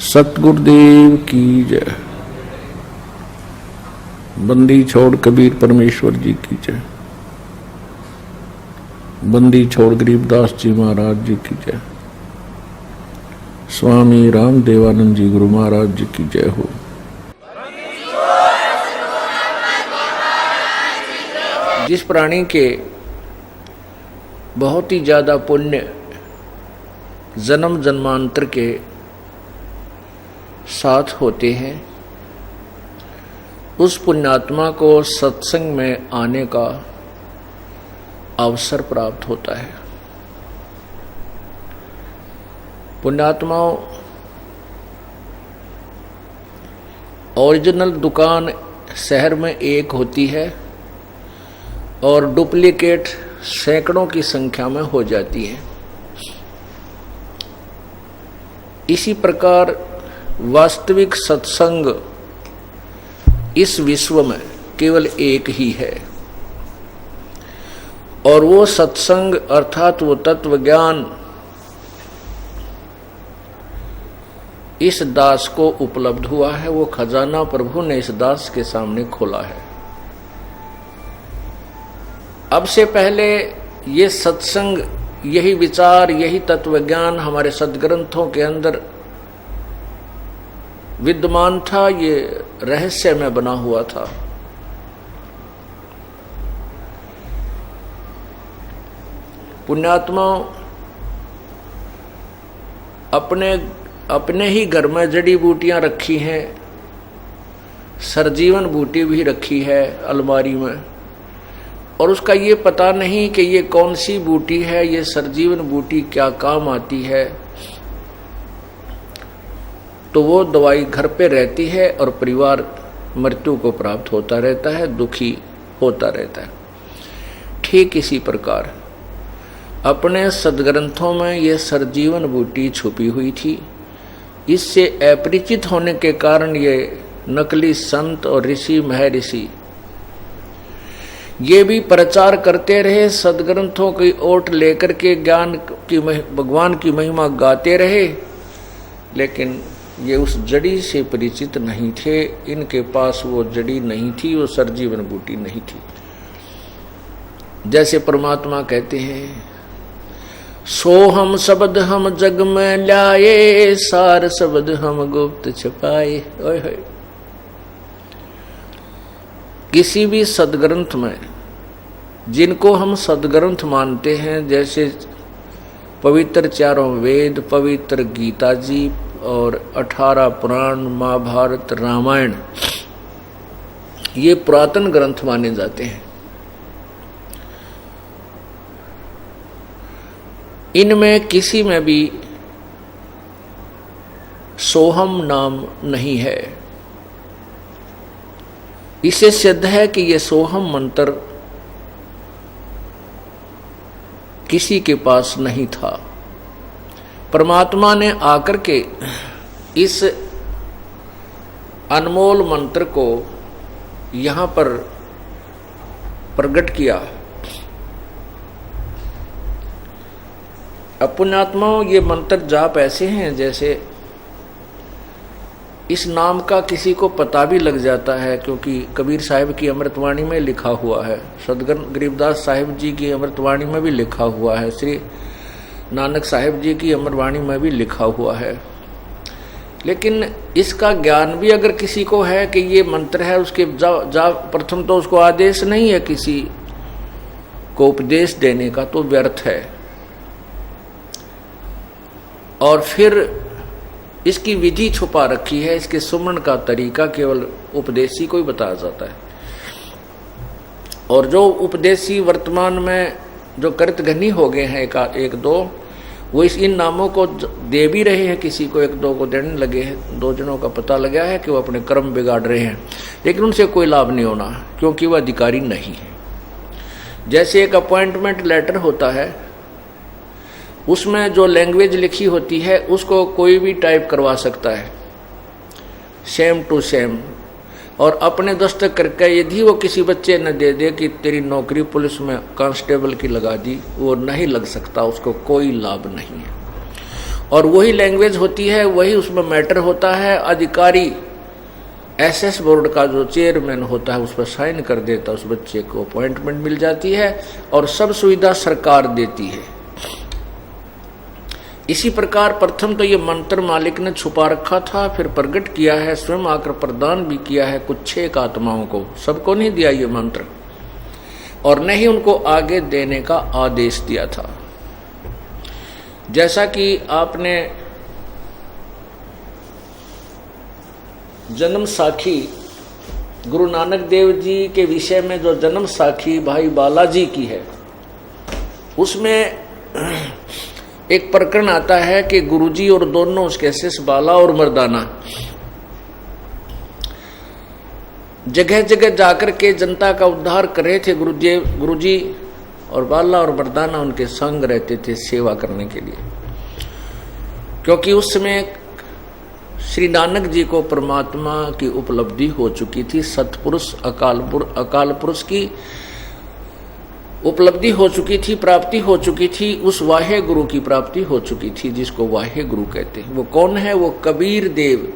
सतगुरुदेव की जय। बंदी छोड़ कबीर परमेश्वर जी की जय। बंदी छोड़ गरीबदास जी महाराज जी की जय। स्वामी राम देवानंद जी गुरु महाराज जी की जय हो। जिस प्राणी के बहुत ही ज्यादा पुण्य जन्म जन्मांतर के साथ होते हैं, उस पुण्यात्मा को सत्संग में आने का अवसर प्राप्त होता है। पुण्यात्माओं, ओरिजिनल दुकान शहर में एक होती है और डुप्लीकेट सैकड़ों की संख्या में हो जाती है। इसी प्रकार वास्तविक सत्संग इस विश्व में केवल एक ही है, और वो सत्संग अर्थात वो तत्व ज्ञान इस दास को उपलब्ध हुआ है। वो खजाना प्रभु ने इस दास के सामने खोला है। अब से पहले ये सत्संग, यही विचार, यही तत्व ज्ञान हमारे सदग्रंथों के अंदर विद्यमान था, ये रहस्य में बना हुआ था। पुण्यात्माओं, अपने ही घर में जड़ी बूटियां रखी हैं, सरजीवन बूटी भी रखी है अलमारी में, और उसका ये पता नहीं कि ये कौन सी बूटी है, ये सरजीवन बूटी क्या काम आती है। तो वो दवाई घर पे रहती है और परिवार मृत्यु को प्राप्त होता रहता है, दुखी होता रहता है। ठीक इसी प्रकार अपने सदग्रंथों में ये सरजीवन बूटी छुपी हुई थी। इससे अपरिचित होने के कारण ये नकली संत और ऋषि महर्षि ये भी प्रचार करते रहे, सदग्रंथों की ओट लेकर के ज्ञान की भगवान की महिमा गाते रहे, लेकिन ये उस जड़ी से परिचित नहीं थे। इनके पास वो जड़ी नहीं थी, वो सरजीवन बूटी नहीं थी। जैसे परमात्मा कहते हैं, सो हम शब्द हम जग में लाए, सार शब्द हम गुप्त छुपाए। ओए होए, किसी भी सदग्रंथ में जिनको हम सदग्रंथ मानते हैं, जैसे पवित्र चारों वेद, पवित्र गीता जी और 18 पुराण, महाभारत, रामायण, ये पुरातन ग्रंथ माने जाते हैं। इनमें किसी में भी सोहम नाम नहीं है। इससे सिद्ध है कि ये सोहम मंत्र किसी के पास नहीं था। परमात्मा ने आकर के इस अनमोल मंत्र को यहाँ पर प्रकट किया। पुण्यात्माओं, ये मंत्र जाप ऐसे हैं जैसे इस नाम का किसी को पता भी लग जाता है, क्योंकि कबीर साहिब की अमृतवाणी में लिखा हुआ है, सदगुरु गरीबदास साहिब जी की अमृतवाणी में भी लिखा हुआ है, श्री नानक साहिब जी की अमरवाणी में भी लिखा हुआ है। लेकिन इसका ज्ञान भी अगर किसी को है कि ये मंत्र है, उसके प्रथम तो उसको आदेश नहीं है किसी को उपदेश देने का, तो व्यर्थ है। और फिर इसकी विधि छुपा रखी है, इसके सुमरण का तरीका केवल उपदेशी को ही बताया जाता है। और जो उपदेशी वर्तमान में जो कृतघ्नी हो गए हैं एक दो, वो इन नामों को दे भी रहे हैं, किसी को एक दो को देने लगे हैं। 2 जनों का पता लगा है कि वो अपने कर्म बिगाड़ रहे हैं, लेकिन उनसे कोई लाभ नहीं होना, क्योंकि वह अधिकारी नहीं है। जैसे एक अपॉइंटमेंट लेटर होता है, उसमें जो लैंग्वेज लिखी होती है उसको कोई भी टाइप करवा सकता है, सेम टू सेम, और अपने दस्तक करके यदि वो किसी बच्चे न दे दे कि तेरी नौकरी पुलिस में कांस्टेबल की लगा दी, वो नहीं लग सकता, उसको कोई लाभ नहीं है। और वही लैंग्वेज होती है, वही उसमें मैटर होता है। अधिकारी एसएस बोर्ड का जो चेयरमैन होता है उस पर साइन कर देता, उस बच्चे को अपॉइंटमेंट मिल जाती है और सब सुविधा सरकार देती है। इसी प्रकार प्रथम तो ये मंत्र मालिक ने छुपा रखा था, फिर प्रकट किया है, स्वयं आकर प्रदान भी किया है कुछ 6 आत्माओं को। सबको नहीं दिया ये मंत्र, और न ही उनको आगे देने का आदेश दिया था। जैसा कि आपने जन्म साखी गुरु नानक देव जी के विषय में जो जन्म साखी भाई बालाजी की है, उसमें एक प्रकरण आता है कि गुरुजी और दोनों उसके शिष्य बाला और मर्दाना जगह जगह जाकर के जनता का उद्धार कर रहे थे। गुरुजी और बाला और मर्दाना उनके संग रहते थे सेवा करने के लिए, क्योंकि उस समय श्री नानक जी को परमात्मा की उपलब्धि हो चुकी थी। सतपुरुष अकाल पुरुष की उपलब्धि हो चुकी थी, प्राप्ति हो चुकी थी। उस वाहे गुरु की प्राप्ति हो चुकी थी जिसको वाहे गुरु कहते हैं। वो कौन है? वो कबीर देव,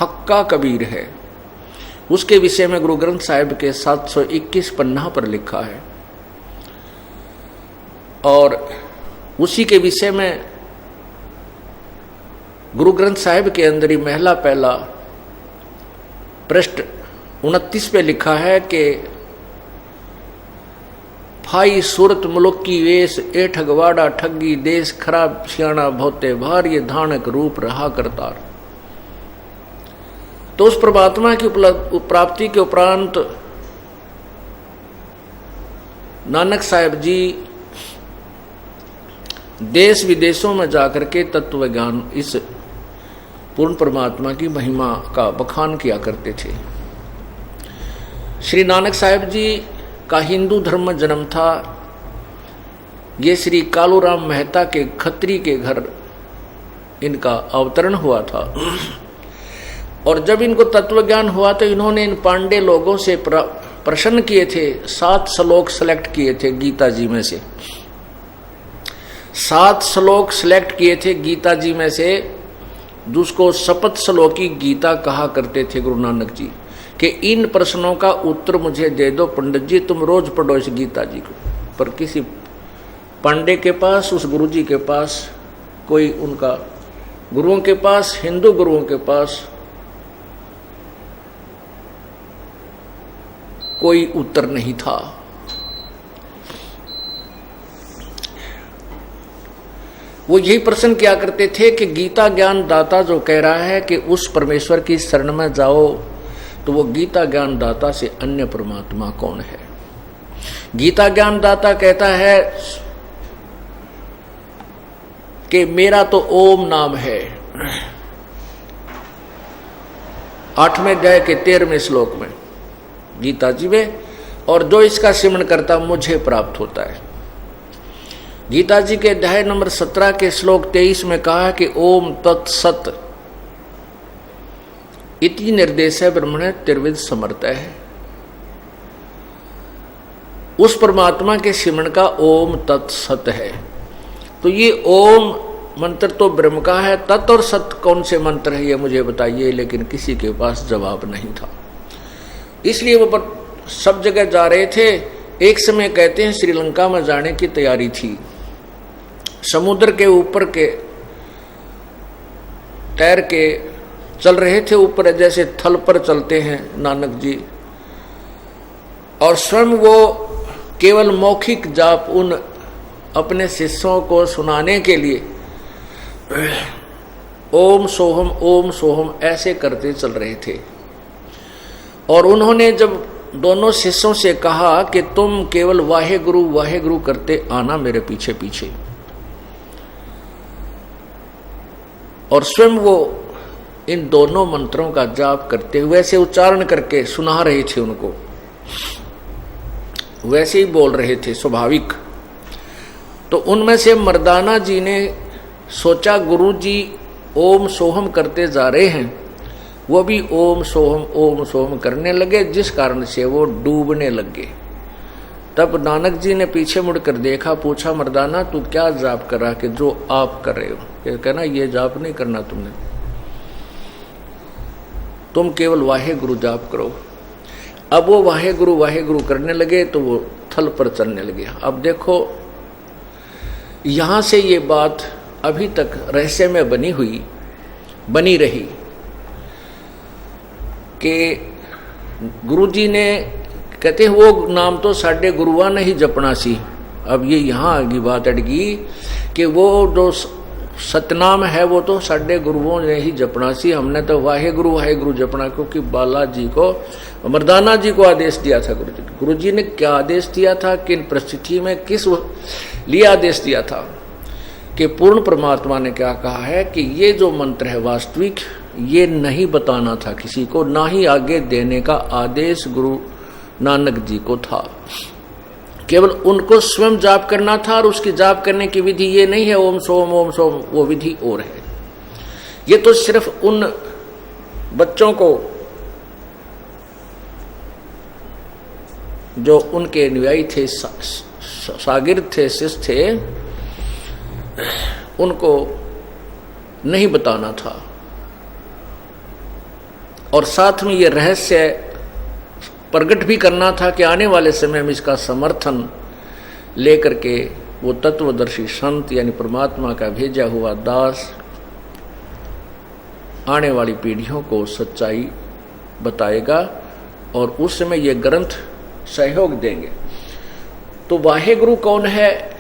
हक्का कबीर है। उसके विषय में गुरु ग्रंथ साहिब के 721 पन्ना पर लिखा है, और उसी के विषय में गुरु ग्रंथ साहिब के अंदर ही महला पहला पृष्ठ 29 पे लिखा है कि फाई सूरत मुलुक की वेश ए ठगवाड़ा ठगी देश खराब सियाणा भोते भार ये धानक रूप रहा करतार। तो उस परमात्मा की प्राप्ति के उपरांत नानक साहिब जी देश विदेशों में जाकर के तत्व ज्ञान, इस पूर्ण परमात्मा की महिमा का बखान किया करते थे। श्री नानक साहिब जी का हिंदू धर्म में जन्म था। ये श्री कालूराम मेहता के खत्री के घर इनका अवतरण हुआ था, और जब इनको तत्व ज्ञान हुआ तो इन्होंने इन पांडे लोगों से प्रश्न किए थे। 7 श्लोक सेलेक्ट किए थे गीता जी में से, 7 श्लोक सेलेक्ट किए थे गीता जी में से, जिसको शपथ श्लोकी गीता कहा करते थे गुरु नानक जी, कि इन प्रश्नों का उत्तर मुझे दे दो पंडित जी, तुम रोज पढ़ो इस गीता जी को। पर किसी पांडे के पास, उस गुरु जी के पास, कोई उनका गुरुओं के पास, हिंदू गुरुओं के पास कोई उत्तर नहीं था। वो यही प्रश्न किया करते थे कि गीता ज्ञान दाता जो कह रहा है कि उस परमेश्वर की शरण में जाओ, तो वो गीता ज्ञान दाता से अन्य परमात्मा कौन है? गीता ज्ञान दाता कहता है कि मेरा तो ओम नाम है, 8वें अध्याय के 13वें श्लोक में गीता जी में, और जो इसका सिमरण करता मुझे प्राप्त होता है। गीता जी के अध्याय नंबर 17 के श्लोक 23 में कहा कि ओम तत्सत इति निर्देश है ब्रह्मण त्रिविध समर्थ है। उस परमात्मा के सिमरण का ओम तत्सत है। तो ये ओम मंत्र तो ब्रह्म का है, तत् और सत कौन से मंत्र है ये मुझे बताइए, लेकिन किसी के पास जवाब नहीं था। इसलिए वो सब जगह जा रहे थे। एक समय कहते हैं श्रीलंका में जाने की तैयारी थी, समुद्र के ऊपर के तैर के चल रहे थे, ऊपर जैसे थल पर चलते हैं नानक जी, और स्वयं वो केवल मौखिक जाप उन अपने शिष्यों को सुनाने के लिए ओम सोहम ऐसे करते चल रहे थे। और उन्होंने जब दोनों शिष्यों से कहा कि तुम केवल वाहे गुरु करते आना मेरे पीछे पीछे, और स्वयं वो इन दोनों मंत्रों का जाप करते हुए वैसे उच्चारण करके सुना रहे थे उनको, वैसे ही बोल रहे थे स्वाभाविक। तो उनमें से मर्दाना जी ने सोचा गुरु जी ओम सोहम करते जा रहे हैं, वो भी ओम सोहम करने लगे, जिस कारण से वो डूबने लगे। तब नानक जी ने पीछे मुड़कर देखा, पूछा मर्दाना तू क्या जाप कर रहा कि जो आप कर रहे हो? कि कहना ये जाप नहीं करना तुमने, तुम केवल वाहे गुरु जाप करो। अब वो वाहे गुरु करने लगे तो वो थल पर चलने लगे। अब देखो यहां से ये बात अभी तक रहस्य में बनी रही कि गुरुजी ने कहते हैं वो नाम तो साढ़े गुरुआ ने ही जपना सी। अब ये यहाँ आगे बात अड़गी कि वो जो सतनाम है वो तो साढ़े गुरुओं ने ही जपना सी, हमने तो वाहे गुरु जपना, क्योंकि बालाजी को मर्दाना जी को आदेश दिया था गुरुजी ने क्या आदेश दिया था, किन परिस्थिति में किस लिए आदेश दिया था कि पूर्ण परमात्मा ने क्या कहा है कि ये जो मंत्र है वास्तविक ये नहीं बताना था किसी को, ना ही आगे देने का आदेश गुरु नानक जी को था, केवल उनको स्वयं जाप करना था। और उसकी जाप करने की विधि ये नहीं है ओम सोम, वो विधि और है। ये तो सिर्फ उन बच्चों को जो उनके अनुयायी थे, शागिर्द थे, शिष्य थे, उनको नहीं बताना था। और साथ में ये रहस्य प्रकट भी करना था कि आने वाले समय में इसका समर्थन लेकर के वो तत्वदर्शी संत यानी परमात्मा का भेजा हुआ दास आने वाली पीढ़ियों को सच्चाई बताएगा और उस समय ये ग्रंथ सहयोग देंगे। तो वाहे गुरु कौन है?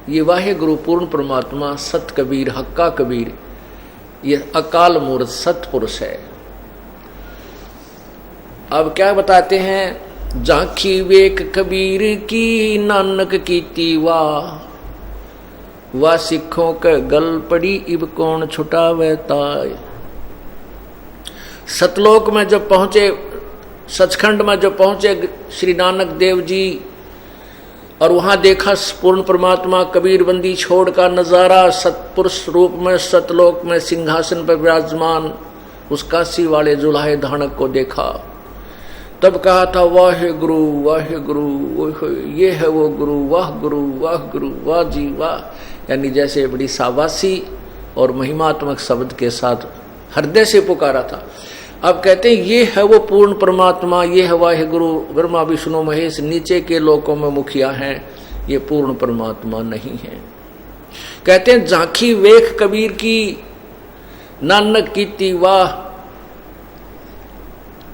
ये वाहे गुरु पूर्ण परमात्मा सत कबीर, हक्का कबीर, ये अकाल मूर्त सतपुरुष है। अब क्या बताते हैं, झांकी वेक कबीर की नानक कीती वाह सिखों के गल पड़ी इब कौन छुटावे ताय। सतलोक में जब पहुंचे, सचखंड में जब पहुंचे श्री नानक देव जी और वहां देखा पूर्ण परमात्मा कबीरबंदी छोड़ का नजारा, सतपुरुष रूप में सतलोक में सिंहासन पर विराजमान उस काशी वाले जुलाहे धानक को देखा, तब कहा था वाहे गुरु ये है वो गुरु, वाह गुरु वाह जी वाह। यानी जैसे बड़ी शाबाशी और महिमात्मक शब्द के साथ हृदय से पुकारा था। अब कहते हैं ये है वो पूर्ण परमात्मा, ये है वाहे गुरु। ब्रह्मा विष्णु महेश नीचे के लोकों में मुखिया हैं, ये पूर्ण परमात्मा नहीं है। कहते हैं झांकी वेख कबीर की नानक कीती वाह,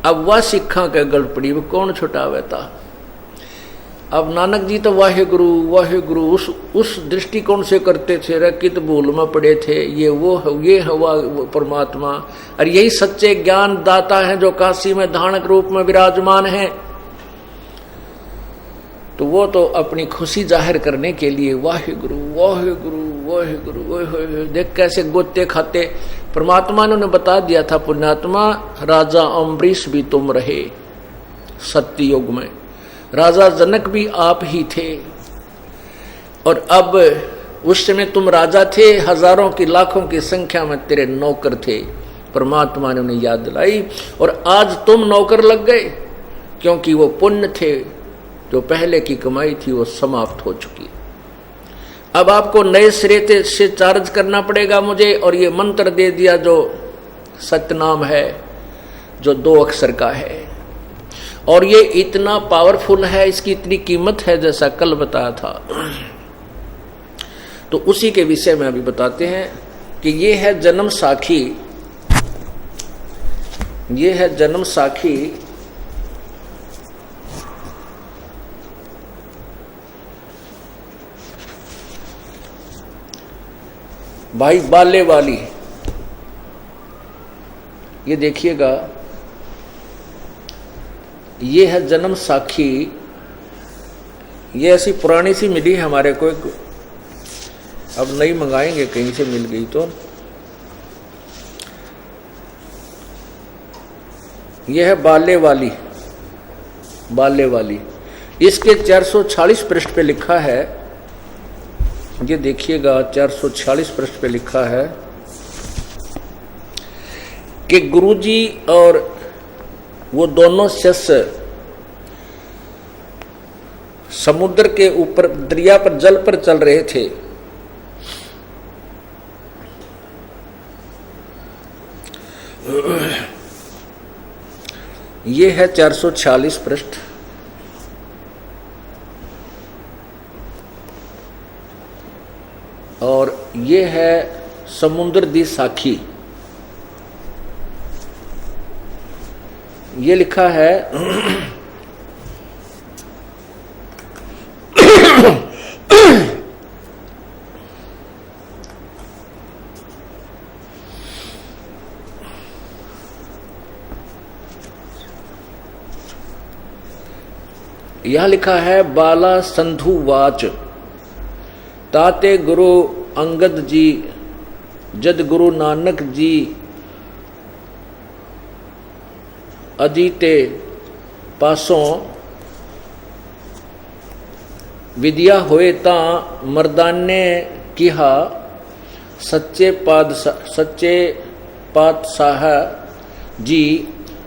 अब वह सिखा के गल पड़ी वो कौन छुटावे था। अब नानक जी तो वाहे गुरु उस दृष्टिकोण से करते थे, रकित भूल में पड़े थे। ये है वह परमात्मा और यही सच्चे ज्ञान दाता है जो काशी में धानक रूप में विराजमान है। तो वो तो अपनी खुशी जाहिर करने के लिए वाहे गुरु देख कैसे गोते खाते। परमात्मा ने उन्हें बता दिया था, पुण्यात्मा राजा अम्बरीश भी तुम रहे सत्य युग में, राजा जनक भी आप ही थे, और अब उस समय तुम राजा थे, हजारों की लाखों की संख्या में तेरे नौकर थे। परमात्मा ने उन्हें याद दिलाई और आज तुम नौकर लग गए, क्योंकि वो पुण्य थे जो पहले की कमाई थी वो समाप्त हो चुकी। अब आपको नए सिरे से चार्ज करना पड़ेगा मुझे, और ये मंत्र दे दिया जो सतनाम है, जो 2 अक्षर का है, और ये इतना पावरफुल है, इसकी इतनी कीमत है जैसा कल बताया था। तो उसी के विषय में अभी बताते हैं कि ये है जन्म साखी, ये है जन्म साखी भाई बाले वाली। ये देखिएगा, ये है जन्म साखी। ये ऐसी पुरानी सी मिली है हमारे को, अब नई मंगाएंगे कहीं से मिल गई तो। ये है बाले वाली। इसके 440 पृष्ठ पे लिखा है, ये देखिएगा 440 पृष्ठ पे लिखा है कि गुरुजी और वो दोनों शिष्य समुद्र के ऊपर दरिया पर जल पर चल रहे थे। ये है 446 पृष्ठ। और ये है समुद्र दी साखी। ये लिखा है यह लिखा है बाला संधु वाच ताते गुरु अंगद जी जद गुरु नानक जी अजीते पासों विद्या होए ता मर्दाने किहा सच्चे पातशाह जी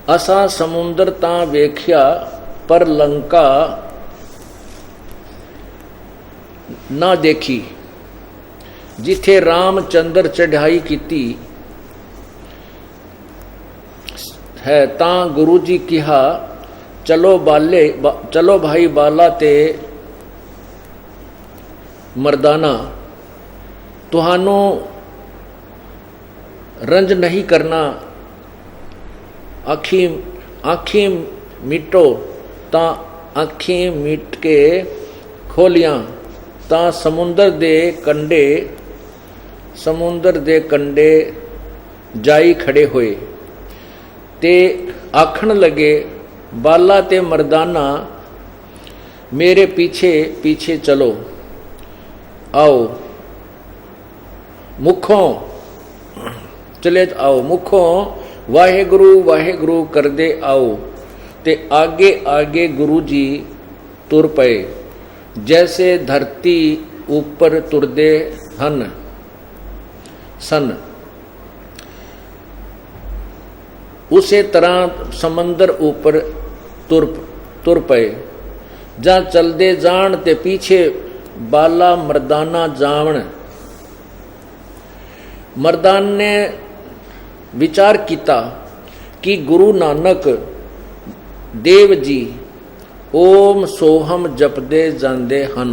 असा समुंदर ता वेख्या पर लंका ना देखी जिथे रामचंद्र चढ़ाई कीती है ता गुरु जी किहा चलो भाई बाला ते मर्दाना तुहानू रंज नहीं करना आखी मिटो ता आखी मिट के खोलियां ता समुंदर दे कंडे जाई खड़े होए ते आखण लगे बाला ते मर्दाना मेरे पीछे पीछे चलो आओ मुखों चले आओ मुखों वाहेगुरु कर दे आओ ते आगे आगे गुरु जी तुर पए जैसे धरती ऊपर तुरदे हन सन उसे तरह समंदर ऊपर तुर पए जा चलदे जान ते पीछे बाला मर्दाना जावण। मर्दान ने विचार किया कि गुरु नानक देव जी ओम सोहम जपदे जांदे हन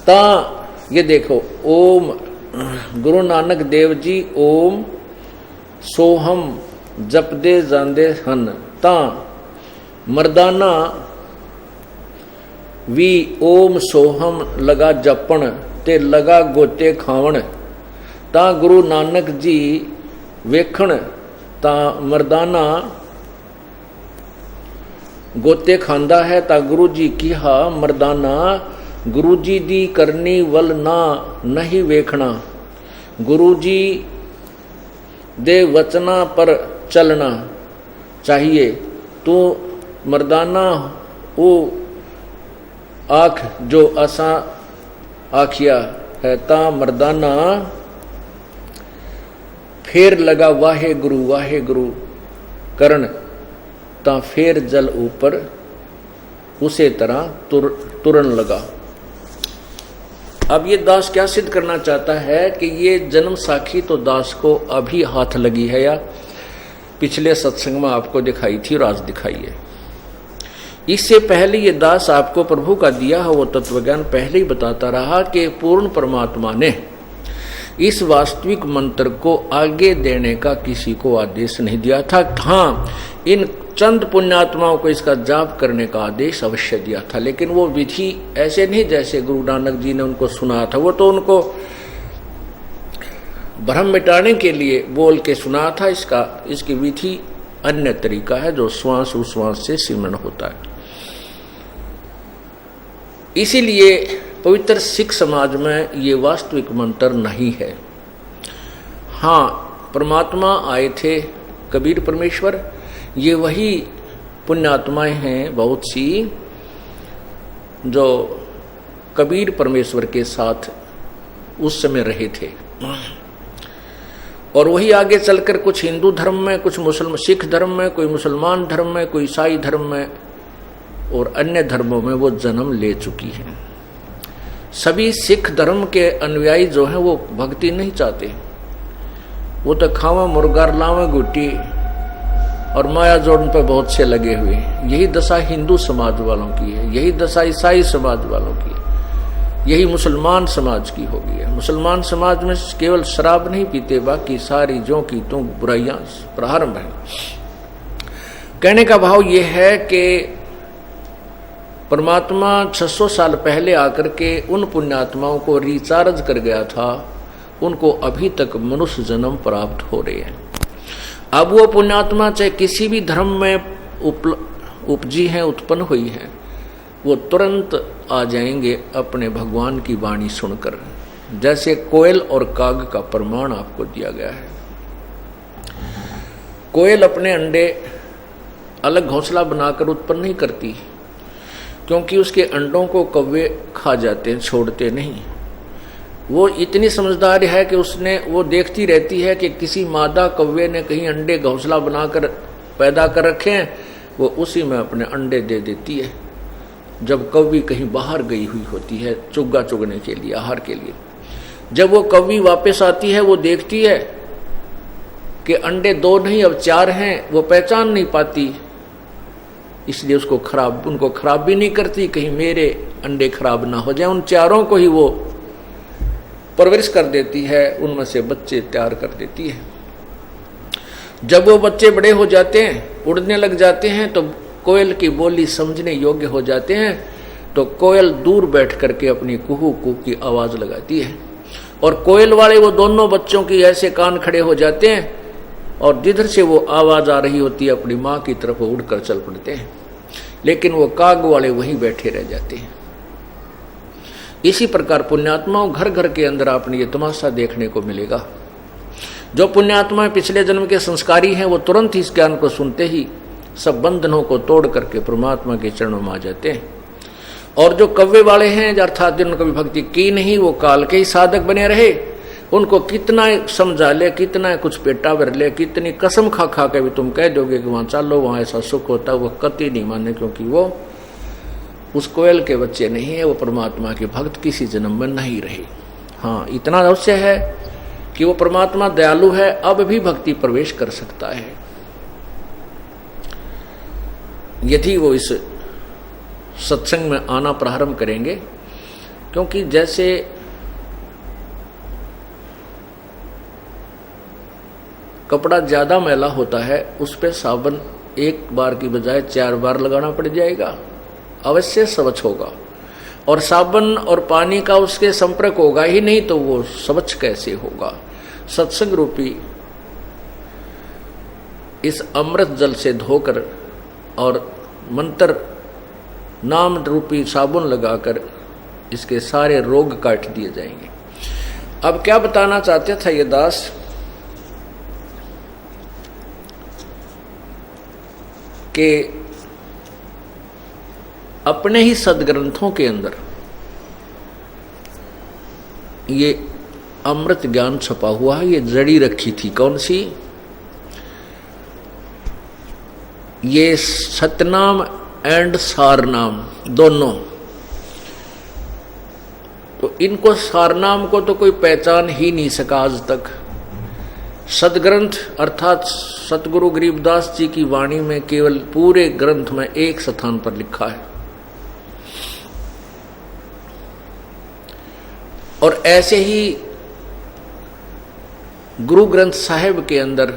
ता ये देखो ओम गुरु नानक देव जी ओम सोहम जपदे जांदे हन ता मर्दाना भी ओम सोहम लगा जपण ते लगा गोते खावण ता गुरु नानक जी वेखण ता मर्दाना गोते खांदा है ता गुरु जी किहा मर्दाना गुरु जी दी करनी वल ना नहीं वेखना गुरु जी दे वचना पर चलना चाहिए तू मर्दाना वो आख जो असा आखिया है ता मर्दाना फिर लगा वाहे गुरु करण ता फिर जल ऊपर उसे तरह तुरन लगा। अब ये दास क्या सिद्ध करना चाहता है कि ये जन्म साखी तो दास को अभी हाथ लगी है या पिछले सत्संग में आपको दिखाई थी और आज दिखाई है। इससे पहले ये दास आपको प्रभु का दिया है वो तत्वज्ञान पहले ही बताता रहा कि पूर्ण परमात्मा ने इस वास्तविक मंत्र को आगे देने का किसी को आदेश नहीं दिया था। हाँ, इन चंद पुण्यात्माओं को इसका जाप करने का आदेश अवश्य दिया था, लेकिन वो विधि ऐसे नहीं जैसे गुरु नानक जी ने उनको सुनाया था। वो तो उनको भ्रम मिटाने के लिए बोल के सुनाया था। इसकी विधि अन्य तरीका है जो श्वास उश्वास से सिमरण होता है। इसीलिए पवित्र सिख समाज में ये वास्तविक मंत्र नहीं है। हाँ, परमात्मा आए थे कबीर परमेश्वर, ये वही पुण्यात्माएं हैं बहुत सी जो कबीर परमेश्वर के साथ उस समय रहे थे, और वही आगे चलकर कुछ हिंदू धर्म में, कुछ सिख धर्म में, कोई मुसलमान धर्म में, कोई ईसाई धर्म में और अन्य धर्मों में वो जन्म ले चुकी है। सभी सिख धर्म के अनुयायी जो हैं वो भक्ति नहीं चाहते, वो तो खावा मुर्गा लावे गुटी और माया जोड़न पर बहुत से लगे हुए। यही दशा हिंदू समाज वालों की है, यही दशा ईसाई समाज वालों की है, यही मुसलमान समाज की हो गई है। मुसलमान समाज में केवल शराब नहीं पीते, बाकी सारी जो की तो बुराइयां प्रारंभ है। कहने का भाव यह है कि परमात्मा 600 साल पहले आकर के उन पुण्यात्माओं को रिचार्ज कर गया था, उनको अभी तक मनुष्य जन्म प्राप्त हो रहे हैं। अब वो पुण्यात्मा चाहे किसी भी धर्म में उपजी हैं, उत्पन्न हुई हैं, वो तुरंत आ जाएंगे अपने भगवान की वाणी सुनकर, जैसे कोयल और काग का प्रमाण आपको दिया गया है। कोयल अपने अंडे अलग घोंसला बनाकर उत्पन्न नहीं करती, क्योंकि उसके अंडों को कौवे खा जाते हैं, छोड़ते नहीं। वो इतनी समझदार है कि वो देखती रहती है कि किसी मादा कौवे ने कहीं अंडे घोंसला बनाकर पैदा कर रखे हैं, वो उसी में अपने अंडे दे देती है। जब कौवी कहीं बाहर गई हुई होती है चुग्गा चुगने के लिए, आहार के लिए, जब वो कौवी वापस आती है, वो देखती है कि अंडे 2 नहीं अब 4 हैं, वो पहचान नहीं पाती, इसलिए उनको खराब भी नहीं करती, कहीं मेरे अंडे खराब ना हो जाए। उन 4 को ही वो परवरिश कर देती है, उनमें से बच्चे तैयार कर देती है। जब वो बच्चे बड़े हो जाते हैं, उड़ने लग जाते हैं, तो कोयल की बोली समझने योग्य हो जाते हैं, तो कोयल दूर बैठ करके अपनी कुहू कुहू की आवाज लगाती है, और कोयल वाले वो दोनों बच्चों की ऐसे कान खड़े हो जाते हैं, और जिधर से वो आवाज आ रही होती है अपनी माँ की तरफ उड़कर चल पड़ते हैं, लेकिन वो काग वाले वहीं बैठे रह जाते हैं। इसी प्रकार पुण्यात्माओं घर घर के अंदर आपने ये तमाशा देखने को मिलेगा। जो पुण्यात्मा पिछले जन्म के संस्कारी हैं, वो तुरंत ही इस ज्ञान को सुनते ही सब बंधनों को तोड़ करके परमात्मा के चरणों में आ जाते हैं। और जो कव्वे वाले हैं, अर्थात जिन्होंने कभी भक्ति की नहीं, वो काल के ही साधक बने रहे, उनको कितना समझा ले, कितना कुछ पेटा भर ले, कितनी कसम खा खा के भी तुम कह दोगे कि वहां चलो, वहां ऐसा सुख होता, वो कतई नहीं माने, क्योंकि वो उस कोयल के बच्चे नहीं है, वो परमात्मा के भक्त किसी जन्म में नहीं रहे। हाँ, इतना अवश्य है कि वो परमात्मा दयालु है, अब भी भक्ति प्रवेश कर सकता है यदि वो इस सत्संग में आना प्रारंभ करेंगे। क्योंकि जैसे कपड़ा ज्यादा मैला होता है, उस पर साबुन 1 बार की बजाय 4 बार लगाना पड़ जाएगा, अवश्य स्वच्छ होगा। और साबुन और पानी का उसके संपर्क होगा ही नहीं, तो वो स्वच्छ कैसे होगा। सत्संग रूपी इस अमृत जल से धोकर और मंत्र नाम रूपी साबुन लगाकर इसके सारे रोग काट दिए जाएंगे। अब क्या बताना चाहते था ये दास कि अपने ही सदग्रंथों के अंदर ये अमृत ज्ञान छपा हुआ है। ये जड़ी रखी थी कौन सी? ये सतनाम एंड सारनाम दोनों। तो इनको सारनाम को तो कोई पहचान ही नहीं सका आज तक। सदग्रंथ अर्थात सतगुरु गरीबदास जी की वाणी में केवल पूरे ग्रंथ में एक स्थान पर लिखा है। और ऐसे ही गुरु ग्रंथ साहिब के अंदर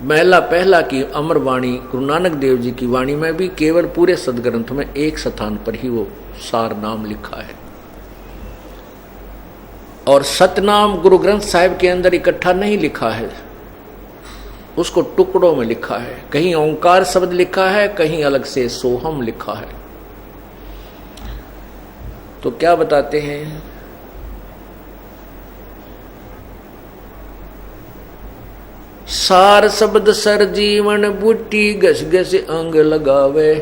महला पहला की अमर वाणी गुरु नानक देव जी की वाणी में भी केवल पूरे सदग्रंथ में एक स्थान पर ही वो सार नाम लिखा है। और सतनाम गुरु ग्रंथ साहिब के अंदर इकट्ठा नहीं लिखा है, उसको टुकड़ों में लिखा है। कहीं ओंकार शब्द लिखा है, कहीं अलग से सोहम लिखा है। तो क्या बताते हैं? सार शब्द सर जीवन बूटी घस घस अंग लगावे,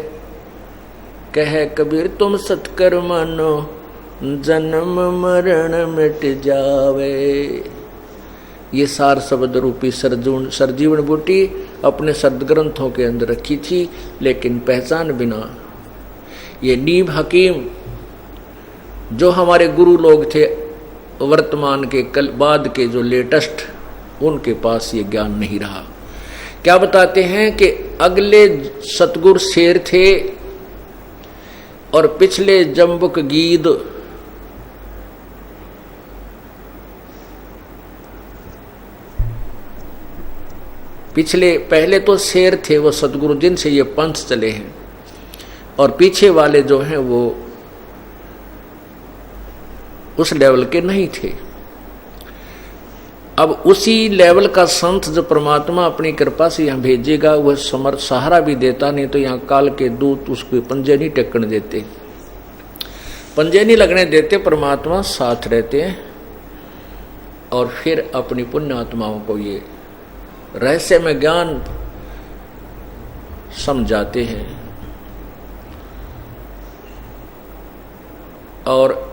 कह कबीर तुम सत्कर मानो जन्म मरण मिट जावे। ये सार शब्द रूपी सरजीवन बूटी अपने सदग्रंथों के अंदर रखी थी, लेकिन पहचान बिना ये नीम हकीम जो हमारे गुरु लोग थे, वर्तमान के कल बाद के जो लेटेस्ट उनके पास ये ज्ञान नहीं रहा। क्या बताते हैं कि अगले सतगुरु शेर थे और पिछले जम्बुक गीद। पहले तो शेर थे वो सतगुरु जिनसे ये पंथ चले हैं, और पीछे वाले जो हैं वो उस लेवल के नहीं थे। अब उसी लेवल का संत जो परमात्मा अपनी कृपा से यहाँ भेजेगा वह समर्थ सहारा भी देता, नहीं तो यहाँ काल के दूत उसको पंजे नहीं टेकने देते, पंजे नहीं लगने देते। परमात्मा साथ रहते हैं और फिर अपनी पुण्य आत्माओं को ये रहस्य में ज्ञान समझाते हैं। और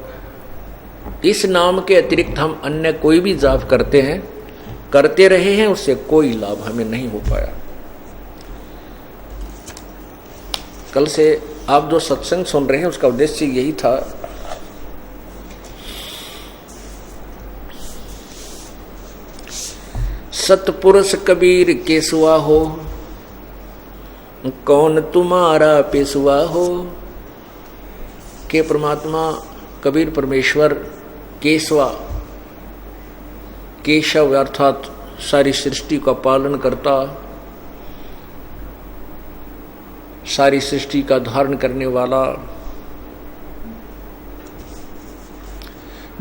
इस नाम के अतिरिक्त हम अन्य कोई भी जाप करते रहे हैं, उससे कोई लाभ हमें नहीं हो पाया। कल से आप जो सत्संग सुन रहे हैं उसका उद्देश्य यही था सतपुरुष कबीर केसुआ हो, कौन तुम्हारा पेशवा हो। के परमात्मा कबीर परमेश्वर केशवा, केशव अर्थात सारी सृष्टि का पालन करता, सारी सृष्टि का धारण करने वाला।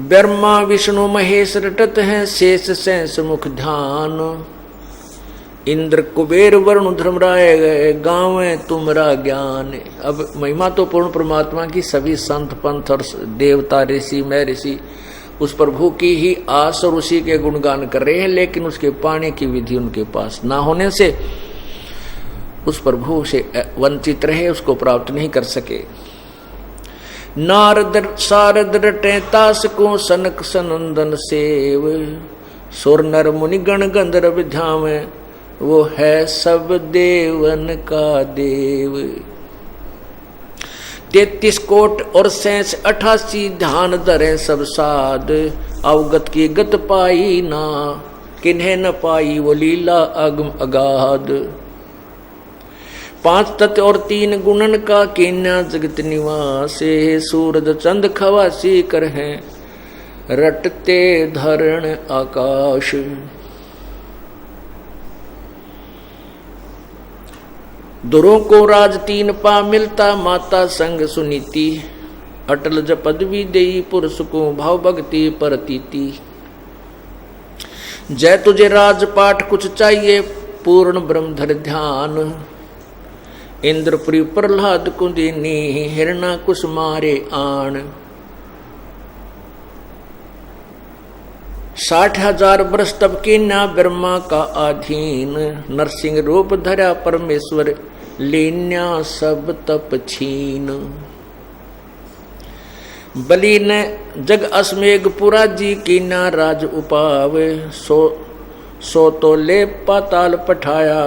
ब्रह्मा विष्णु महेश रटत हैं शेष सैंस मुख ध्यान, इंद्र कुबेर वरुण धर्मराय गए गाँव तुमरा ज्ञान। अब महिमा तो पूर्ण परमात्मा की सभी संत पंथ और देवता ऋषि मैं ऋषि उस प्रभु की ही आस और उसी के गुणगान कर रहे हैं, लेकिन उसके पाने की विधि उनके पास ना होने से उस प्रभु से वंचित रहे, उसको प्राप्त नहीं कर सके। नारद सारद रटे तास को सनक सनंदन सेव, सुर नर मुनि गण गंधर्व ध्याम, वो है सब देवन का देव। 33 कोट और 88 ध्यान धरे सब साध, अवगत की गत पाई ना, किन्हें न पाई वो लीला अगम अगाध। 5 तत्व और 3 गुणन का किन्या जगत निवासे, सूरज चंद खवासी कर हैं रटते धरण आकाश। दुरों को राज 3 पा मिलता, माता संग सुनीति, अटल ज पदवी देई पुरुष को भाव भक्ति परतीति। जय तुझे राजपाठ कुछ चाहिए पूर्ण ब्रह्मधर ध्यान, इंद्रपुरी प्रहलाद कुंदिनी हिरणा कुश मारे आण। 60,000 वर्ष तब कीन्या ब्रह्मा का अधीन, नरसिंह रूप धरा परमेश्वर लीन्या सब तप छीन। बलि ने जग अस्मेघ पुरा जी कीन्या राज उपावे, सो तो ले पाताल पठाया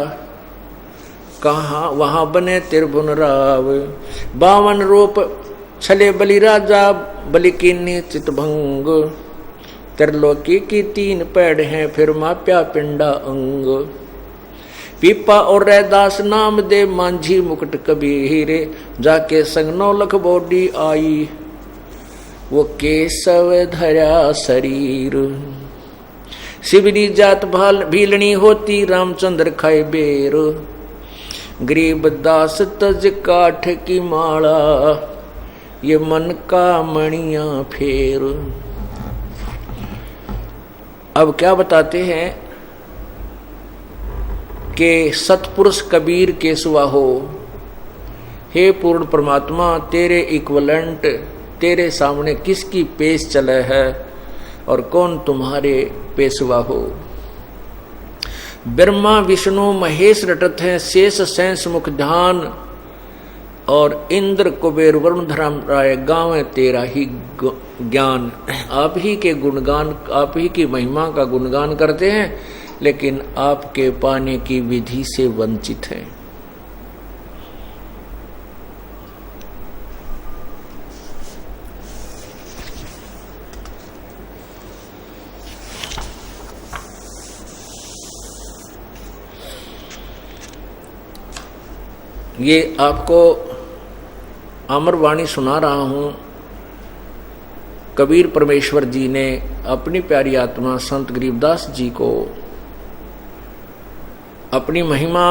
कहाँ वहां बने त्रिभुवन राव। 52 रूप छले बलि राजा बलि कीन्य चितभंग, त्रिलोकी की 3 पैड़ हैं फिर माप्या पिंडा अंग। पीपा और रैदास नाम दे मांझी मुकुट कबीर, जाके संग 9 लख बॉडी आई वो केशव धरा शरीर। शिवरी जात भाल भीलनी होती रामचंद्र खाए बेर, गरीब दास तज काठ की माला ये मन का मणिया फेर। अब क्या बताते हैं कि सतपुरुष कबीर केशवा हो, हे पूर्ण परमात्मा तेरे इक्वलेंट तेरे सामने किसकी पेश चले है और कौन तुम्हारे पेशवा हो। ब्रह्मा विष्णु महेश रटत हैं शेष सैंस मुख ध्यान, और इंद्र कुबेर वरुण धर्म राय गाँव तेरा ही ज्ञान। आप ही के गुणगान आप ही की महिमा का गुणगान करते हैं, लेकिन आपके पाने की विधि से वंचित हैं। ये आपको अमरवाणी सुना रहा हूँ। कबीर परमेश्वर जी ने अपनी प्यारी आत्मा संत गरीबदास जी को अपनी महिमा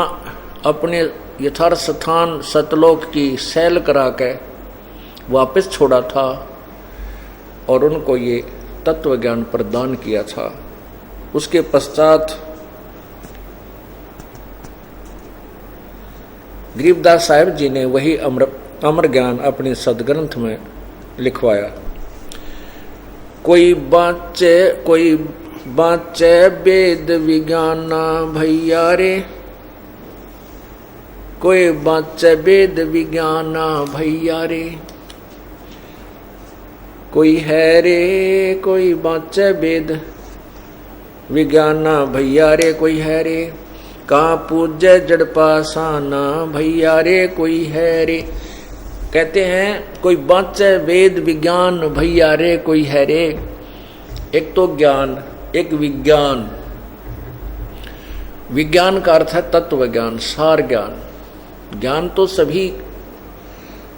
अपने यथार्थ स्थान सतलोक की सैल करा के वापस छोड़ा था और उनको ये तत्व ज्ञान प्रदान किया था। उसके पश्चात गरीबदास साहिब जी ने वही अमर ज्ञान अपने सदग्रंथ में लिखवाया। कोई बाँचे वेद विज्ञाना भैया रे, कोई बाँचे वेद विज्ञाना भैया रे, कोई है रे कोई बाँचे वेद विज्ञाना भैया रे, कोई है रे कहाँ पूज्य जड़ पासाना भैया रे, कोई है रे। कहते हैं कोई बाँचे वेद विज्ञान भैया रे, कोई है रे। एक तो ज्ञान, एक विज्ञान। विज्ञान का अर्थ है तत्व ज्ञान, सार ज्ञान। ज्ञान तो सभी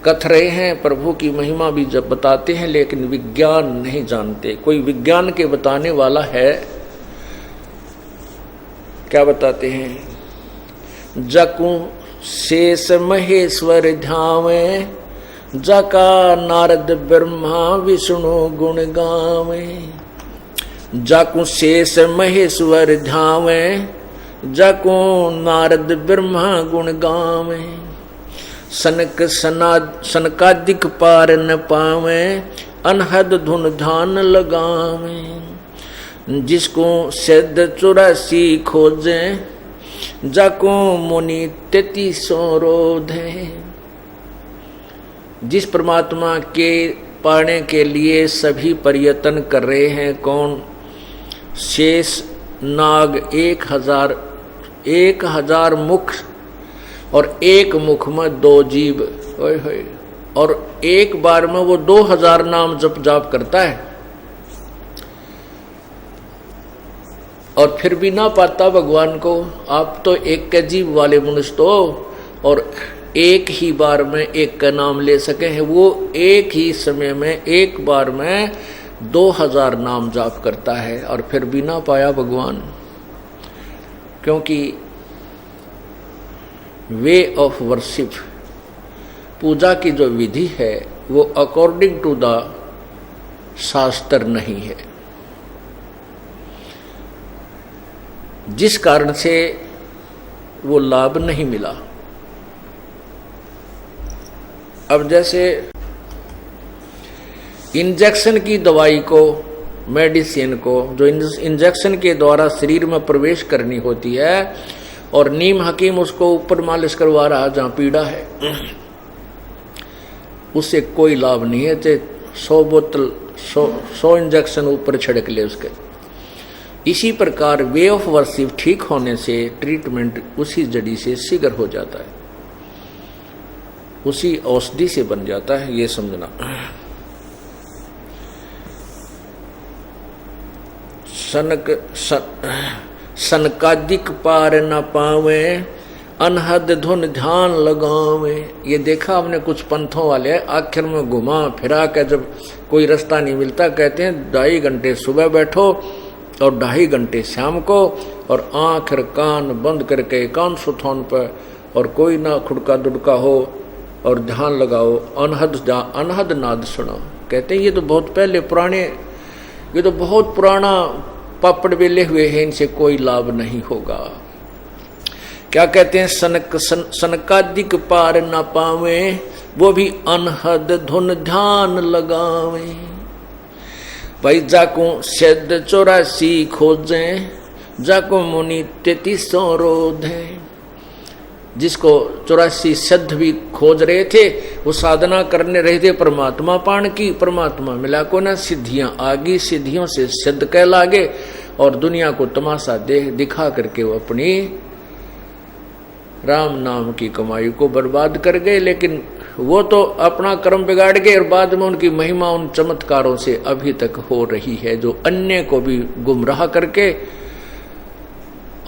कथ रहे हैं, प्रभु की महिमा भी जब बताते हैं, लेकिन विज्ञान नहीं जानते। कोई विज्ञान के बताने वाला है, क्या बताते हैं? जकू शेष महेश्वर ध्यावे, जका नारद ब्रह्मा विष्णु गुण गावे। जकू शेष महेश्वर ध्यावे, जको नारद ब्रह्मा गुण गावे। सनकादिक पार न पावे, अनहद धुन ध्यान लगावे। जिसको सिद्ध 84 खोजे, जाको मुनि 33 रोधे। जिस परमात्मा के पाने के लिए सभी प्रयत्न कर रहे हैं, कौन? शेष नाग 1000 मुख और एक मुख में 2 जीव, और एक बार में वो 2000 नाम जप जाप करता है और फिर भी ना पाता भगवान को। आप तो एक के जीव वाले मनुष्य तो, और एक ही बार में एक का नाम ले सके हैं। वो एक ही समय में एक बार में 2000 नाम जाप करता है और फिर भी ना पाया भगवान। क्योंकि वे ऑफ वर्शिप, पूजा की जो विधि है, वो अकॉर्डिंग टू द शास्त्र नहीं है, जिस कारण से वो लाभ नहीं मिला। अब जैसे इंजेक्शन की दवाई को, मेडिसिन को, जो इंजेक्शन के द्वारा शरीर में प्रवेश करनी होती है, और नीम हकीम उसको ऊपर मालिश करवा रहा जहां पीड़ा है, उससे कोई लाभ नहीं है। चाहे 100 बोतल 100 इंजेक्शन ऊपर छिड़क ले उसके। इसी प्रकार वे ऑफ वर्शिप ठीक होने से ट्रीटमेंट उसी जड़ी से शीघ्र हो जाता है, उसी औषधि से बन जाता है, ये समझना। सनकादिक पार न पावे, अनहद धुन ध्यान लगावे। ये देखा हमने कुछ पंथों वाले आखिर में घुमा फिरा के, जब कोई रास्ता नहीं मिलता, कहते हैं 2.5 घंटे सुबह बैठो और 2.5 घंटे शाम को, और आँख कान बंद करके एकांत सुथौन पर, और कोई ना खुड़का दुड़का हो, और ध्यान लगाओ, अनहद नाद सुनो। कहते हैं ये तो बहुत पहले पुराने, ये तो बहुत पुराना पापड़ बेले हुए हैं, इनसे कोई लाभ नहीं होगा। क्या कहते हैं? सनकादिक पार न पावे, वो भी अनहद धुन ध्यान लगावे। भाई जाको सिद्ध 84 खोजे, जाको मुनि 33 रोधे। जिसको 84 सिद्ध भी खोज रहे थे, वो साधना करने रहे थे परमात्मा पान की, परमात्मा मिला को ना, सिद्धियां आगी, सिद्धियों से सिद्ध कह लागे, और दुनिया को तमाशा दिखा करके वो अपनी राम नाम की कमाई को बर्बाद कर गए। लेकिन वो तो अपना कर्म बिगाड़ गए, और बाद में उनकी महिमा उन चमत्कारों से अभी तक हो रही है, जो अन्य को भी गुमराह करके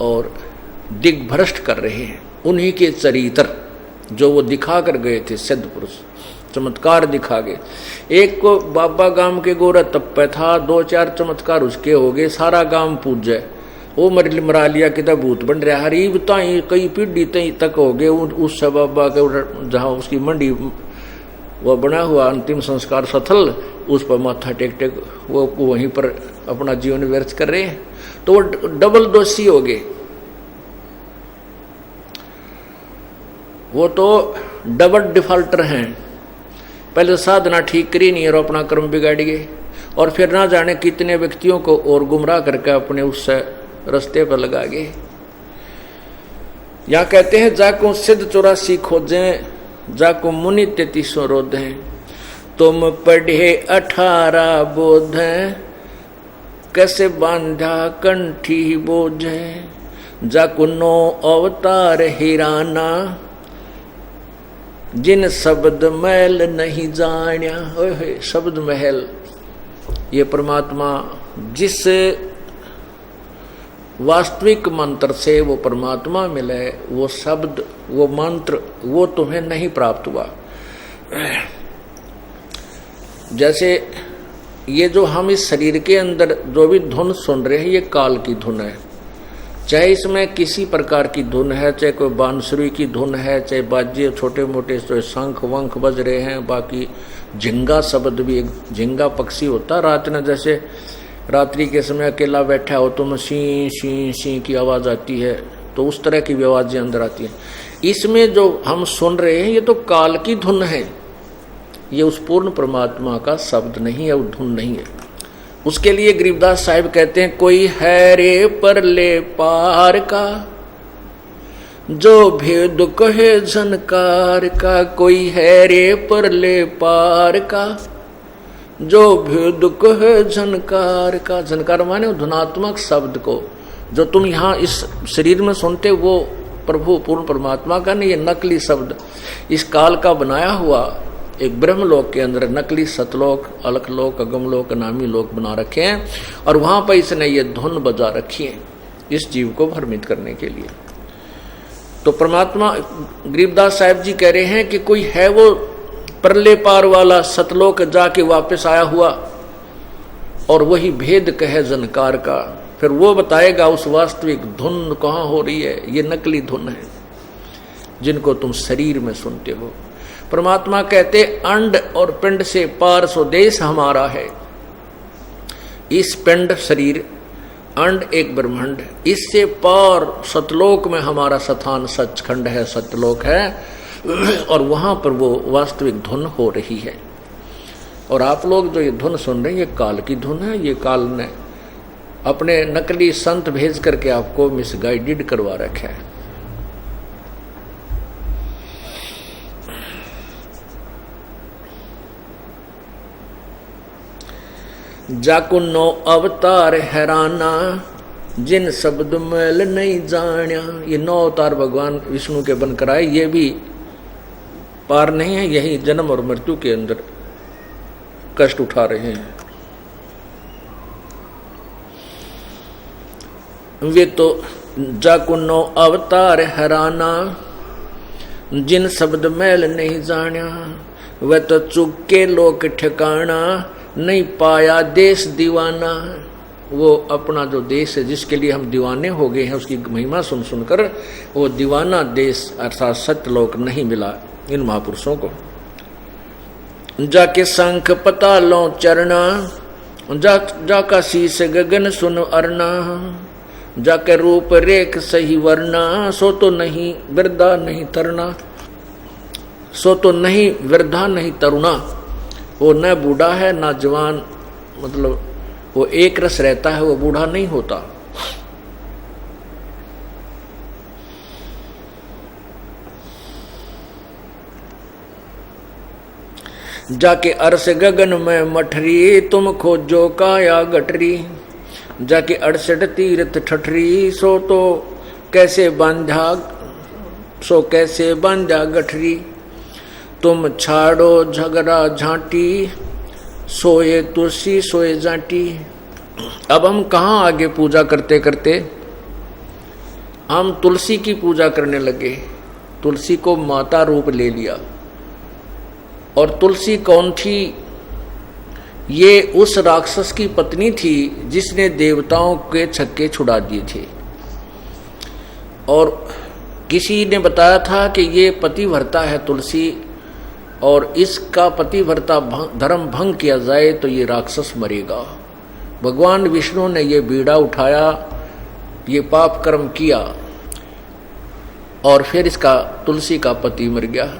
और दिग्भ्रष्ट कर रहे हैं। उन्हीं के चरित्र जो वो दिखा कर गए थे सिद्ध पुरुष, चमत्कार दिखा गए। एक को बाबा गांव के गोरा तप्पे था, 2-4 चमत्कार उसके हो गए, सारा गांव पूजे, वो मरा लिया कि भूत बन रहा। हरीब ताई कई पीढ़ी तई तक हो गए उस बाबा के, जहाँ उसकी मंडी वो बना हुआ अंतिम संस्कार सथल, उस पर माथा टेक टेक वो वहीं पर अपना जीवन व्यर्थ कर रहे हैं, तो वो डबल दोषी हो गए, वो तो डबल डिफॉल्टर हैं। पहले साधना ठीक करी नहीं और अपना कर्म बिगाड़ गए, और फिर ना जाने कितने व्यक्तियों को और गुमराह करके अपने उस रास्ते पर लगा गए। या कहते हैं जाको सिद्ध 84 खोजें, जाको मुनि 33 रोधें, तुम पढ़े 18 बोधें, कैसे बांधा कंठी बोझे, जाको 9 अवतार हिराना, जिन शब्द महल नहीं जान्या। ओए शब्द महल, ये परमात्मा जिस वास्तविक मंत्र से वो परमात्मा मिले, वो शब्द वो मंत्र वो तुम्हें नहीं प्राप्त हुआ। जैसे ये जो हम इस शरीर के अंदर जो भी धुन सुन रहे हैं, ये काल की धुन है, चाहे इसमें किसी प्रकार की धुन है, चाहे कोई बांसुरी की धुन है, चाहे बाजे छोटे मोटे जो शंख वंख बज रहे हैं, बाकी झिंगा शब्द भी, एक झिंगा पक्षी होता है रात में, जैसे रात्रि के समय अकेला बैठा हो तो सी सी सी की आवाज़ आती है, तो उस तरह की भी आवाज़ें अंदर आती हैं। इसमें जो हम सुन रहे हैं ये तो काल की धुन है, ये उस पूर्ण परमात्मा का शब्द नहीं है, वो धुन नहीं है। उसके लिए गरीबदास साहिब कहते हैं, कोई है रे परले पार का, जो भेद कहे झनकार का, कोई है रे परले पार का, जो भेद कहे झनकार का। झनकार माने धुनात्मक शब्द को, जो तुम यहाँ इस शरीर में सुनते हो वो प्रभु पूर्ण परमात्मा का नहीं, ये नकली शब्द इस काल का बनाया हुआ एक ब्रह्मलोक के अंदर नकली सतलोक, अलखलोक, अगमलोक, नामी लोक बना रखे हैं, और वहां पर इसने ये धुन बजा रखी है इस जीव को भ्रमित करने के लिए। तो परमात्मा गरीबदास साहिब जी कह रहे हैं कि कोई है वो परले पार वाला, सतलोक जाके वापस आया हुआ, और वही भेद कहे जनकार का, फिर वो बताएगा उस वास्तविक धुन कहाँ हो रही है। ये नकली धुन है जिनको तुम शरीर में सुनते हो। परमात्मा कहते अंड और पिंड से पार स्वदेश हमारा है। इस पिंड शरीर, अंड एक ब्रह्मांड, इससे पार सतलोक में हमारा स्थान सचखंड है, सतलोक है, और वहां पर वो वास्तविक धुन हो रही है। और आप लोग जो ये धुन सुन रहे हैं, ये काल की धुन है। ये काल ने अपने नकली संत भेज करके आपको मिसगाइडेड करवा रखा है। जाको 9 अवतार हैराना, जिन शब्द मैल नहीं जान्या। ये 9 अवतार भगवान विष्णु के बनकर आए, ये भी पार नहीं है, यही जन्म और मृत्यु के अंदर कष्ट उठा रहे हैं। वे तो जाको 9 अवतार हैराना, जिन शब्द मैल नहीं जान्या। वह तो चुक के लोक ठिकाना, नहीं पाया देश दीवाना। वो अपना जो देश है जिसके लिए हम दीवाने हो गए हैं, उसकी महिमा सुन सुनकर वो दीवाना देश अर्थात सत्यलोक नहीं मिला इन महापुरुषों को। जाके शंख पतालों चरना, जाका शीस गगन सुन अरना। जाके रूप रेख सही वरना, सो तो नहीं वृद्धा नहीं तरना। सो तो नहीं वृद्धा नहीं तरुणा। वो न बूढ़ा है न जवान, मतलब वो एक रस रहता है, वो बूढ़ा नहीं होता। जाके अरस गगन में मठरी, तुम खोजो काया गठरी। जाके 68 तीर्थ ठठरी, सो तो कैसे बांधा, सो कैसे बांधा गठरी। तुम छाड़ो झगड़ा झांटी, सोए तुलसी सोए जाटी। अब हम कहाँ आगे पूजा करते करते हम तुलसी की पूजा करने लगे, तुलसी को माता रूप ले लिया। और तुलसी कौन थी? ये उस राक्षस की पत्नी थी जिसने देवताओं के छक्के छुड़ा दिए थे। और किसी ने बताया था कि ये पतिव्रता है तुलसी, और इसका पतिव्रता धर्म भंग किया जाए तो ये राक्षस मरेगा। भगवान विष्णु ने ये बीड़ा उठाया, ये पाप कर्म किया, और फिर इसका तुलसी का पति मर गया।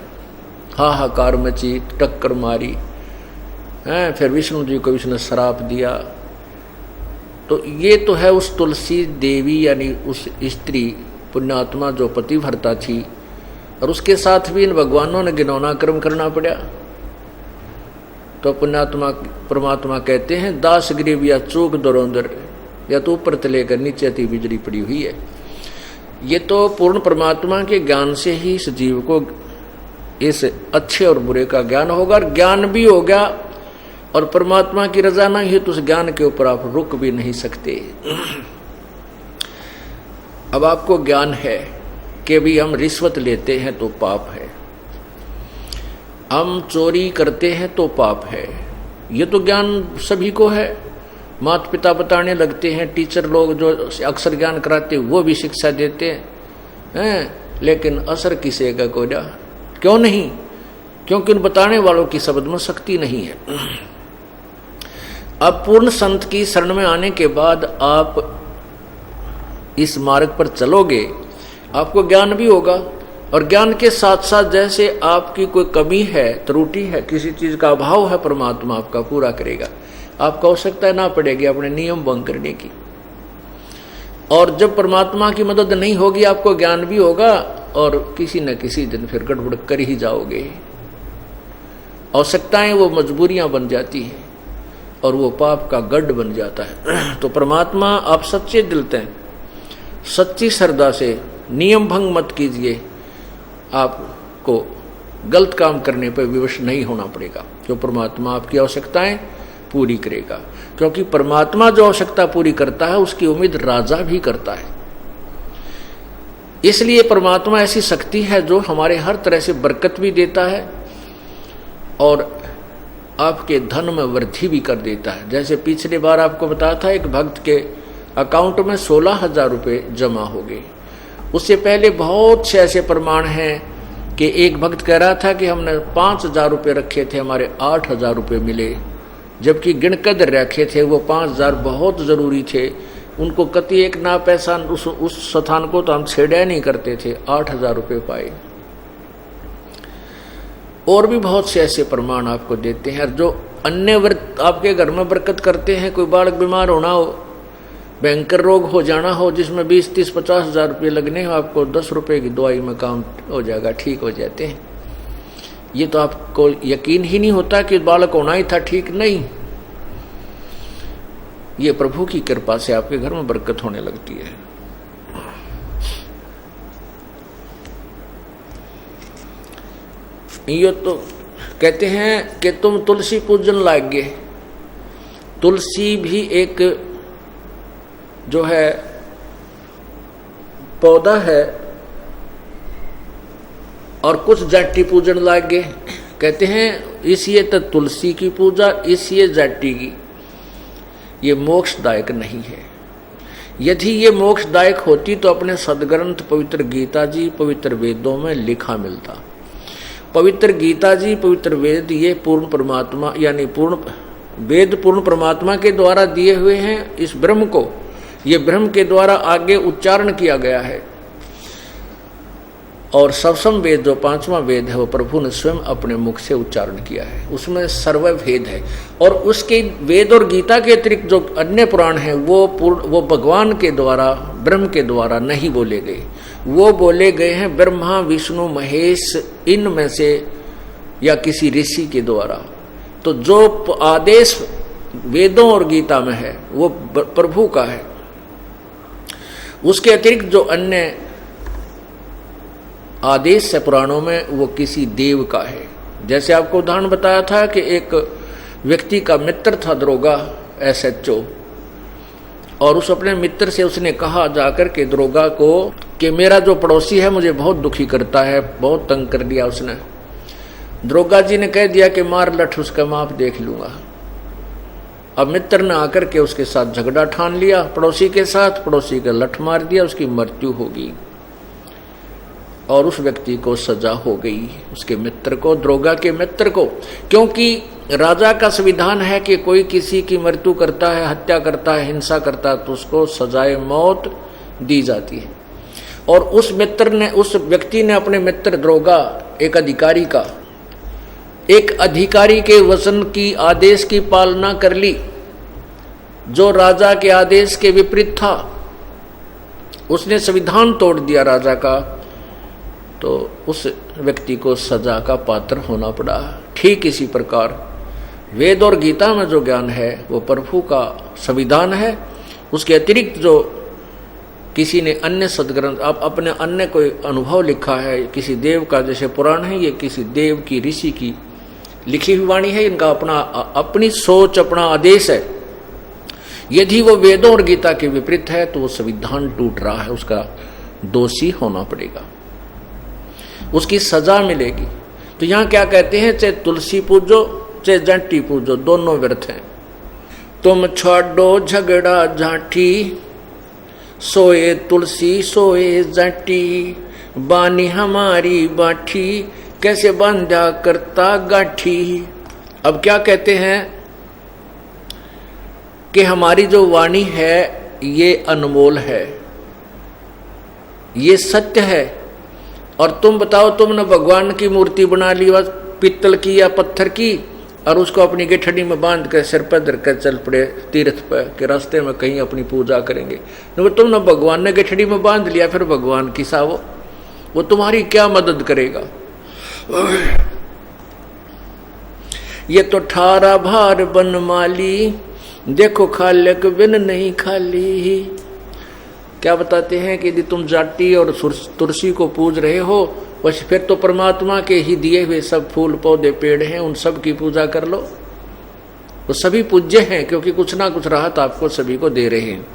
हाहाकार मची, टक्कर मारी हैं। फिर विष्णु जी को इसने श्राप दिया। तो ये तो है उस तुलसी देवी यानी उस स्त्री पुण्यात्मा जो पतिव्रता थी, और उसके साथ भी इन भगवानों ने घिनौना कर्म करना पड़ा। तो पुण्यात्मा परमात्मा कहते हैं, दास ग्रीव या चूक दरोंदर, या तो ऊपर तले कर नीचे अति बिजली पड़ी हुई है। ये तो पूर्ण परमात्मा के ज्ञान से ही इस जीव को इस अच्छे और बुरे का ज्ञान होगा, और ज्ञान भी हो गया, और परमात्मा की रजा नहीं है तो उस ज्ञान के ऊपर आप रुक भी नहीं सकते। अब आपको ज्ञान है कि भी हम रिश्वत लेते हैं तो पाप है, हम चोरी करते हैं तो पाप है। ये तो ज्ञान सभी को है। माता पिता बताने लगते हैं, टीचर लोग जो अक्षर ज्ञान कराते वो भी शिक्षा देते हैं, लेकिन असर किसी का कोई ना। क्यों नहीं? क्योंकि उन बताने वालों की शब्द में शक्ति नहीं है। अब पूर्ण संत की शरण में आने के बाद आप इस मार्ग पर चलोगे, आपको ज्ञान भी होगा, और ज्ञान के साथ साथ जैसे आपकी कोई कमी है, त्रुटि है, किसी चीज का अभाव है, परमात्मा आपका पूरा करेगा। आपको आवश्यकता ना पड़ेगी अपने नियम भंग करने की। और जब परमात्मा की मदद नहीं होगी, आपको ज्ञान भी होगा, और किसी न किसी दिन फिर गड़बड़ कर ही जाओगे। आवश्यकताएं वो मजबूरियां बन जाती हैं, और वो पाप का गढ़ बन जाता है। तो परमात्मा आप सच्चे दिल से, सच्ची श्रद्धा से नियम भंग मत कीजिए। आपको गलत काम करने पर विवश नहीं होना पड़ेगा, जो परमात्मा आपकी आवश्यकताएं पूरी करेगा। क्योंकि परमात्मा जो आवश्यकता पूरी करता है उसकी उम्मीद राजा भी करता है। इसलिए परमात्मा ऐसी शक्ति है जो हमारे हर तरह से बरकत भी देता है, और आपके धन में वृद्धि भी कर देता है। जैसे पिछले बार आपको बताया था, एक भक्त के अकाउंट में 16,000 रुपये जमा हो गए। उससे पहले बहुत से ऐसे प्रमाण हैं कि एक भक्त कह रहा था कि हमने 5,000 रुपये रखे थे, हमारे 8,000 रुपये मिले, जबकि गिनकर रखे थे वो 5,000 बहुत ज़रूरी थे। उनको कति एक ना पैसा उस स्थान को तो हम छेड़ा नहीं करते थे, 8,000 रुपये पाए। और भी बहुत से ऐसे प्रमाण आपको देते हैं। जो अन्य व्रत आपके घर में बरकत करते हैं, कोई बालक बीमार होना हो, भयंकर रोग हो जाना हो जिसमें 20, 30, 50,000 रुपये लगने हो, आपको 10 रुपये की दवाई में काम हो जाएगा, ठीक हो जाते हैं। ये तो आपको यकीन ही नहीं होता कि बालक होना ही था, ठीक नहीं। ये प्रभु की कृपा से आपके घर में बरकत होने लगती है। ये तो कहते हैं कि तुम तुलसी पूजन लागे। तुलसी भी एक जो है पौधा है, और कुछ जाति पूजन लागे। कहते हैं इसलिए तो तुलसी की पूजा, इसलिए जाति की। ये मोक्षदायक नहीं है। यदि ये मोक्षदायक होती तो अपने सदग्रंथ पवित्र गीता जी, पवित्र वेदों में लिखा मिलता। पवित्र गीता जी, पवित्र वेद, ये पूर्ण परमात्मा यानी पूर्ण वेद पूर्ण परमात्मा के द्वारा दिए हुए हैं। इस ब्रह्म को, ये ब्रह्म के द्वारा आगे उच्चारण किया गया है। और सवसम वेद जो 5वां वेद है वो प्रभु ने स्वयं अपने मुख से उच्चारण किया है। उसमें सर्वभेद है। और उसके वेद और गीता के अतिरिक्त जो अन्य पुराण हैं वो भगवान के द्वारा, ब्रह्म के द्वारा नहीं बोले गए। वो बोले गए हैं ब्रह्मा, विष्णु, महेश, इनमें से या किसी ऋषि के द्वारा। तो जो आदेश वेदों और गीता में है वो प्रभु का है। उसके अतिरिक्त जो अन्य आदेश है पुराणों में वो किसी देव का है। जैसे आपको उदाहरण बताया था कि एक व्यक्ति का मित्र था दरोगा SHO, और उस अपने मित्र से उसने कहा जाकर के दरोगा को कि मेरा जो पड़ोसी है मुझे बहुत दुखी करता है, बहुत तंग कर दिया उसने। दरोगा जी ने कह दिया कि मार लठ उसका माप देख लूंगा। अब मित्र ने आकर के उसके साथ झगड़ा ठान लिया पड़ोसी के साथ, पड़ोसी का लठ मार दिया, उसकी मृत्यु होगी और उस व्यक्ति को सजा हो गई, उसके मित्र को, दरोगा के मित्र को। क्योंकि राजा का संविधान है कि कोई किसी की मृत्यु करता है, हत्या करता है, हिंसा करता है तो उसको सजाए मौत दी जाती है। और उस मित्र ने, उस व्यक्ति ने अपने मित्र दरोगा एक अधिकारी के वचन की, आदेश की पालना कर ली जो राजा के आदेश के विपरीत था। उसने संविधान तोड़ दिया राजा का, तो उस व्यक्ति को सजा का पात्र होना पड़ा। ठीक इसी प्रकार वेद और गीता में जो ज्ञान है वो प्रभु का संविधान है। उसके अतिरिक्त जो किसी ने अन्य सदग्रंथ, आप अपने अन्य कोई अनुभव लिखा है किसी देव का, जैसे पुराण है, ये किसी देव की, ऋषि की लिखी हुई वाणी है, इनका अपनी सोच, अपना आदेश है। यदि वो वेदों और गीता के विपरीत है तो वो संविधान टूट रहा है, उसका दोषी होना पड़ेगा, उसकी सजा मिलेगी। तो यहां क्या कहते हैं, चाहे तुलसी पूजो चाहे जंटी पूजो, दोनों व्यर्थ हैं। तुम छोड़ो झगड़ा झांटी, सोए तुलसी सोए जंटी, बानी हमारी बाठी, कैसे बांधा करता गाठी। अब क्या कहते हैं कि हमारी जो वाणी है ये अनमोल है, ये सत्य है। और तुम बताओ, तुमने भगवान की मूर्ति बना ली पित्तल की या पत्थर की, और उसको अपनी गेठड़ी में बांध कर सिर पर धर कर चल पड़े तीर्थ पर के रास्ते में कहीं अपनी पूजा करेंगे। तो तुमने भगवान ने गेठड़ी में बांध लिया, फिर भगवान की सावो, वो तुम्हारी क्या मदद करेगा। ये तो ठारा भार बनमाली, देखो खालक बिन नहीं खाली। क्या बताते हैं कि यदि तुम जाटी और तुलसी को पूज रहे हो, बस फिर तो परमात्मा के ही दिए हुए सब फूल पौधे पेड़ हैं, उन सब की पूजा कर लो। वो सभी पूज्य हैं क्योंकि कुछ ना कुछ राहत आपको सभी को दे रहे हैं।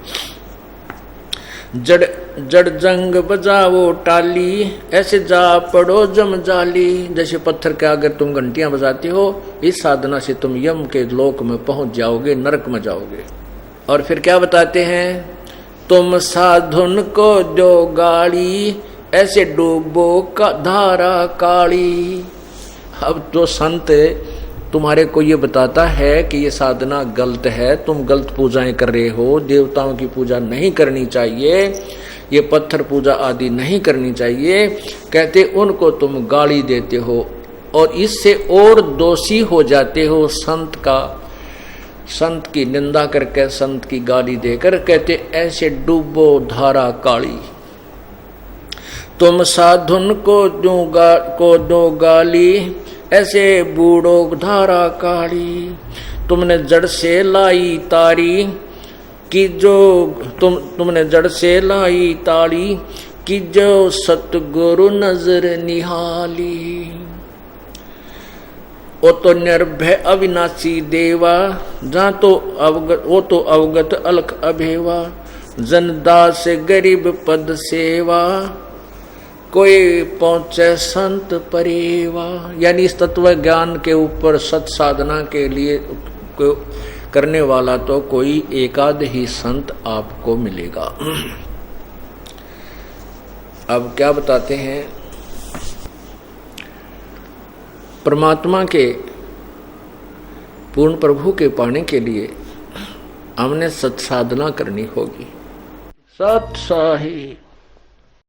जड़ जंग बजाओ टाली, ऐसे जा पड़ो जम जाली। जैसे पत्थर के अगर तुम घंटियां बजाते हो, इस साधना से तुम यम के लोक में पहुंच जाओगे, नरक में जाओगे। और फिर क्या बताते हैं, तुम साधुन को जो गाड़ी, ऐसे डूबो का धारा काली। अब जो संत तुम्हारे को ये बताता है कि ये साधना गलत है, तुम गलत पूजाएं कर रहे हो, देवताओं की पूजा नहीं करनी चाहिए, ये पत्थर पूजा आदि नहीं करनी चाहिए, कहते उनको तुम गाली देते हो और इससे और दोषी हो जाते हो। संत की निंदा करके, संत की गाली देकर, कहते ऐसे डूबो धारा काली। तुम साधुन को दो गाली, ऐसे बूढ़ो धारा काली। तुमने जड़ से लाई तारी कि जो तुमने जड़ से लाई तारी कि जो सतगुरु नजर निहाली। वो तो निर्भय अविनाशी देवा, जहाँ तो अवगत अलख अभेवा। जनदास गरीब पद सेवा, कोई पहुंचे संत परेवा। यानी इस तत्व ज्ञान के ऊपर सत साधना के लिए करने वाला तो कोई एकाध ही संत आपको मिलेगा। अब क्या बताते हैं, परमात्मा के पूर्ण प्रभु के पाने के लिए हमने सत साधना करनी होगी। सत साही